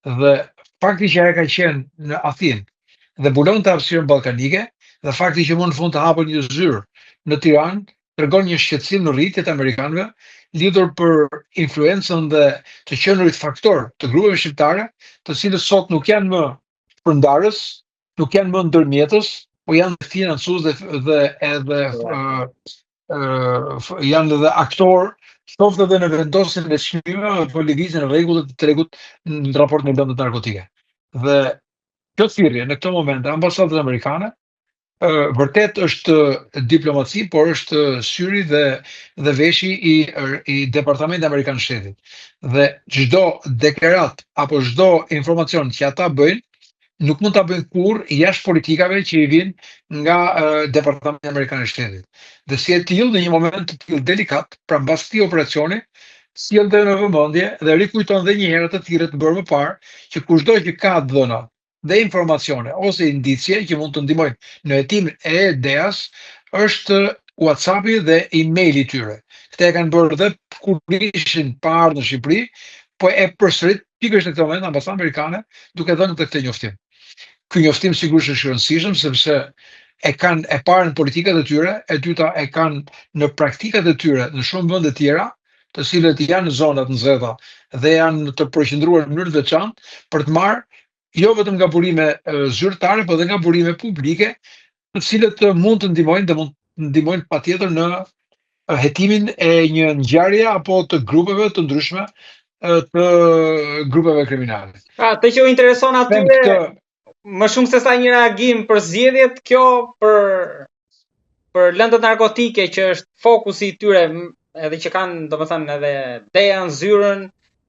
Dhe fakti që ajo ka qenë në Athinë dhe mbulonte hapësirën ballkanike, dhe fakti që më në fund të hapën një zyrë në Tiranë, tregon një shqetësim në rritje të amerikanëve lidhur për influencën dhe të qenurit faktor të grupeve shqiptare, të cilët sot nuk janë më përndarës, nuk janë më ndërmjetës, po janë financues dhe edhe janë edhe aktor, qoftë edhe në vendosjen e çmimeve apo lëvizjen e rregullat të tregut në raport me lëndët narkotike. Dhe kjo thirrje në këtë moment e ambasadës amerikane vërtet është diplomaci, por është syri dhe veshi i Departamentit Amerikan Shtetit. Dhe çdo deklarat apo çdo informacion që ata bëjnë nuk mund ta bëjnë kurrë jashtë politikave që i vijnë nga Departamenti Amerikan i Shtetit. Dhe si e tillë në një moment të tillë delikat, pra mbas këtij operacioni, sjellde në vëmendje dhe rikujton edhe një herë të tjerë të bërë më parë që kushdo që ka dhëna dhe informacione ose indicie që mund të ndihmojnë në hetimin e ideas është WhatsAppi dhe emaili i tyre. Këtë e kanë bërë dhe kur ishin pa ardhur në Shqipëri, po e përsërit pikërisht në këtë moment ambasadë amerikane duke dhënë këtë njoftim. Ky njoftim sigurisht është i rëndësishëm sepse e kanë e parën në politikat e tyre, e dyta e kanë në praktikat e tyre në shumë vende tjera, të cilët janë në zonat nxehta dhe janë të përqendruar në mënyrë të veçantë për të marrë jo vetëm nga burime zyrtare, por edhe nga burime publike, të cilët mund të ndihmojnë dhe mund të ndihmojnë patjetër në hetimin e një ngjarje apo të grupeve të ndryshme të grupeve kriminale. Të që u intereson atyre më shumë se sa një reagim për zgjedhjet, kjo për lëndët narkotike që është fokusi i tyre, edhe që kanë domethënë edhe dejan, zyrën,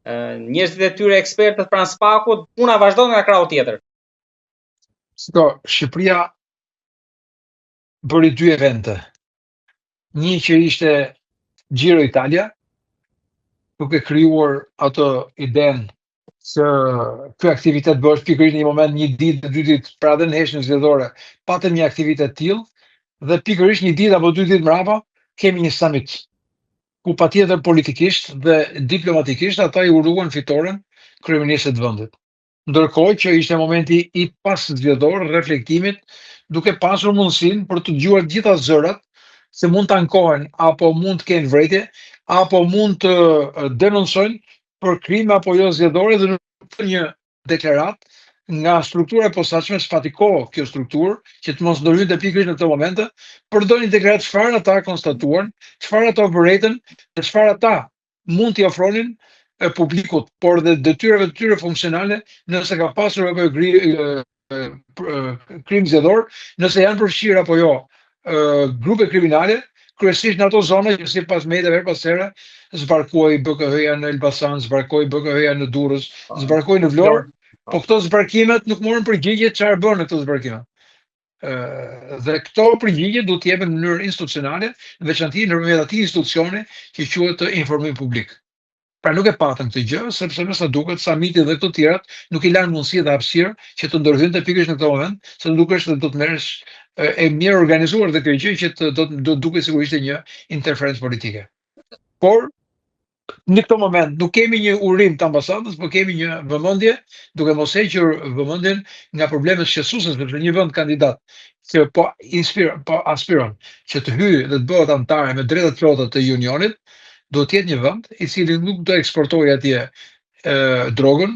njerëzit e tyre ekspertët pranë spakut, puna vazhdon nga krahu tjetër. Shqipëria bëri 2 evente. Një që ishte Giro Italia, duke krijuar atë idenë se ky aktivitet bëhet pikërisht në një moment, një ditë, 2 ditë, pra edhe në heshtjen zgjedhore, patëm një aktivitet tillë dhe pikërisht një ditë apo 2 ditë mbrapa kemi një summit ku patjetër politikisht dhe diplomatikisht ata i uruan fitoren kryeministit të vendit. Ndërkohë që ishte momenti i pas-zgjedhor reflektimit, duke pasur mundësinë për të dëgjuar gjitha zërat se mund të ankohen apo mund të kenë vërejtje, apo mund të denoncojnë për krime apo jo zgjedhore dhe nuk një deklarat nga struktura e posaçme, s'pati kohë kjo strukturë që të mos ndërhyjnë pikërisht në këtë momente, për të një deklarat çfarë ata konstatuan, çfarë ata vërejtën dhe çfarë ata mund t'i ofronin publikut, por dhe detyrave të tyre funksionale nëse ka pasur apo krim zgjedhor, nëse janë përfshirë apo jo grupe kriminale, kryesisht në ato zona që sipas mediave her pas here zbarkoi BKH-ja në Elbasan, zbarkoi BKH-ja në Durrës, zbarkoi në Vlorë, po këto zbarkimet nuk morën përgjigje çfarë bën në këto zbarkime. Dhe këto përgjigje duhet të jepen në mënyrë institucionale, në veçantë nëpërmjet atij institucioni që quhet informim publik. Pra nuk e patën këtë gjë, sepse më sa duket samiti dhe këto tjerat nuk i lanë mundësi dhe hapësirë që të ndërhyjnë pikërisht në këtë moment, se dukesh se do të merresh e mirë organizuar dhe kjo gjë që do duket sigurisht një interferencë politike. Por në këtë moment nuk kemi një urim të ambasadës, por kemi një vëmendje, duke mos hequr vëmendjen nga problemet shqetësuese, sepse një vend kandidat që po aspiron që të hyjë dhe të bëhet antar me drejta të plota të Unionit, do të jetë një vend i cili nuk do eksportojë atje drogën,